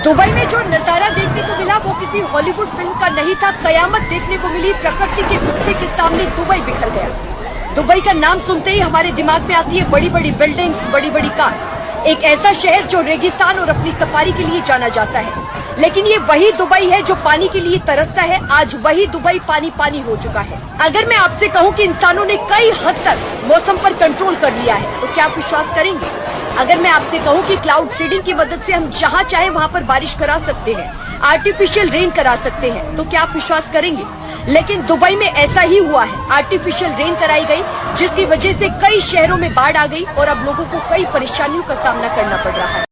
Dubai में जो नजारा देखने को मिला वो किसी हॉलीवुड फिल्म का नहीं था। कयामत देखने को मिली। प्रकृति के गुस्से के सामने दुबई बिखर गया। दुबई का नाम सुनते ही हमारे दिमाग में आती है बड़ी बड़ी बिल्डिंग्स, बड़ी बड़ी कार। एक ऐसा शहर जो रेगिस्तान और अपनी सफारी के लिए जाना जाता है। लेकिन ये वही दुबई है जो पानी के लिए तरसता है। आज वही दुबई पानी पानी हो चुका है। अगर मैं आपसे कहूँ कि इंसानों ने कई हद तक मौसम पर कंट्रोल कर लिया है तो क्या आप विश्वास करेंगे? अगर मैं आपसे कहूँ कि क्लाउड सीडिंग की मदद से हम जहाँ चाहे वहाँ पर बारिश करा सकते हैं, आर्टिफिशियल रेन करा सकते हैं, तो क्या आप विश्वास करेंगे? लेकिन दुबई में ऐसा ही हुआ है। आर्टिफिशियल रेन कराई गई, जिसकी वजह से कई शहरों में बाढ़ आ गई और अब लोगों को कई परेशानियों का सामना करना पड़ रहा है।